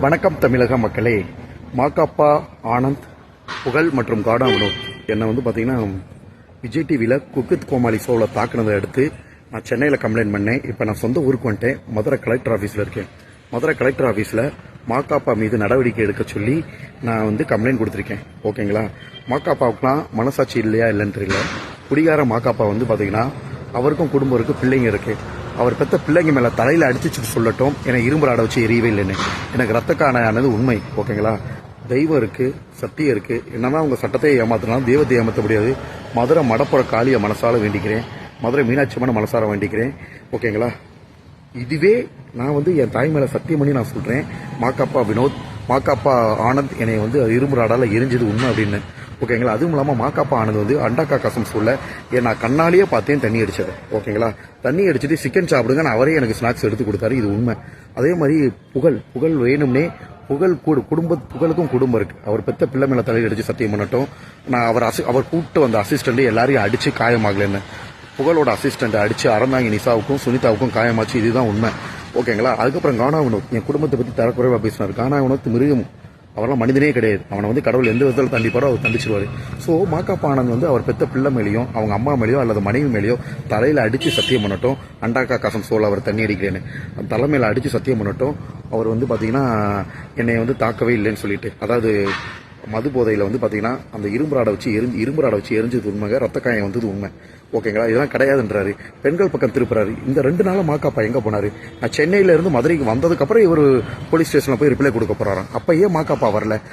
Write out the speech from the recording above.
வணக்கம் தமிழக மக்களே. மாகாப்பா ஆனந்த், புகழ் மற்றும் காடா வினோத் என்னை பார்த்தீங்கன்னா விஜய் டிவியில் குக் கோமாளி ஷோவில் தாக்குனதை அடுத்து நான் சென்னையில் கம்ப்ளைண்ட் பண்ணேன். இப்போ நான் சொந்த ஊருக்கு வந்துட்டேன். மதுரை கலெக்டர் ஆஃபீஸில் இருக்கேன். மதுரை கலெக்டர் ஆஃபீஸில் மாகாப்பா மீது நடவடிக்கை எடுக்க சொல்லி நான் கம்ப்ளைண்ட் கொடுத்துருக்கேன். ஓகேங்களா? மாகாப்பாவுக்குலாம் மனசாட்சி இல்லையா இல்லைன்னு தெரியல. குடிகார மாகாப்பா பார்த்தீங்கன்னா அவருக்கும் குடும்பம் இருக்குது, பிள்ளைங்க இருக்குது. அவர் பெற்ற பிள்ளைங்க மேலே தலையில் அடிச்சுட்டு சொல்லட்டும், என்னை இரும்பு ஆட வச்சு எரியவே இல்லைன்னு. எனக்கு ரத்த காணானது உண்மை. ஓகேங்களா? தெய்வம் இருக்குது, சத்தியம் இருக்குது. என்னன்னா அவங்க சட்டத்தை ஏமாத்தினாலும் தெய்வத்தை ஏமாற்ற முடியாது. மதுரை மடப்புற காளியை மனசால வேண்டிக்கிறேன். மதுரை மீனாட்சி அம்மனை மனசார வேண்டிக்கிறேன். ஓகேங்களா? இதுவே நான் என் தாய் மேலே சத்தியம் பண்ணி நான் சொல்கிறேன். மாகாப்பா வினோத், மாகாப்பா ஆனந்த் என்னை இரும்பு ராடால எரிஞ்சது உண்மை அப்படின்னு. ஓகேங்களா? அதுவும் இல்லாமல் மாகாப்பா ஆனந்த் அண்டாக்கா கசம் சொல்ல நான் கண்ணாலேயே பார்த்தேன் தண்ணி அடிச்சது. ஓகேங்களா? தண்ணி அடிச்சுட்டு சிக்கன் சாப்பிடுங்க, நான் அவரே எனக்கு ஸ்நாக்ஸ் எடுத்து கொடுத்தாரு. இது உண்மை. அதே மாதிரி புகழ் வேணும்னே புகழுக்கும் குடும்பம் இருக்கு. அவர் பெற்ற பிள்ளை மேல தலையில் அடிச்சு சத்தியம் பண்ணட்டும். நான் அவர் கூப்பிட்டு வந்த அசிஸ்டண்ட் எல்லாரையும் அடிச்சு காயமாகலன்னு. புகழோட அசிஸ்டண்ட் அடிச்சு அறந்தாங்க நிசாவுக்கும் சுனிதாவுக்கும் காயமாச்சு. இதுதான் உண்மை. ஓகேங்களா? அதுக்கப்புறம் கானா வினோத் என் குடும்பத்தை பத்தி தரக்குறைவா பேசினார். கானா வினோத் மிருகம். அவரெல்லாம் மனிதனே கிடையாது. அவனை கடவுள் எந்த விதத்தில் தண்டிப்பாரோ அவர் தண்டிச்சிருவாரு. ஸோ மாகாப்பா ஆனந்த் அவர் பெற்ற பிள்ளை மேலேயும் அவங்க அம்மா மேலேயோ அல்லது மனைவி மேலேயோ தலையில் அடித்து சத்தியம் பண்ணட்டும். அண்டாக்கா காசம் சோல் அவர் தண்ணி அடிக்கிறேன்னு தலைமையில் அடித்து சத்தியம் பண்ணட்டும். அவர் பார்த்தீங்கன்னா என்னை தாக்கவே இல்லைன்னு சொல்லிட்டு, அதாவது மது போதையில் பார்த்தீங்கன்னா அந்த இரும்பு ராடை வச்சு எரிஞ்சது உண்மைங்க. ரத்த காயம் உண்மை. ஓகேங்களா? இதெல்லாம் கிடையாதுன்றாரு. பெண்கள் பக்கம் திருப்புறாரு. இந்த 2 நாளாக மாகாப்பா எங்கே போனாரு? நான் சென்னையில இருந்து மதுரைக்கு வந்ததுக்கப்புறம் இவர் போலீஸ் ஸ்டேஷனில் போய் ரிப்ளை கொடுக்க போறாராம். அப்போ ஏன் மாகாப்பா வரல?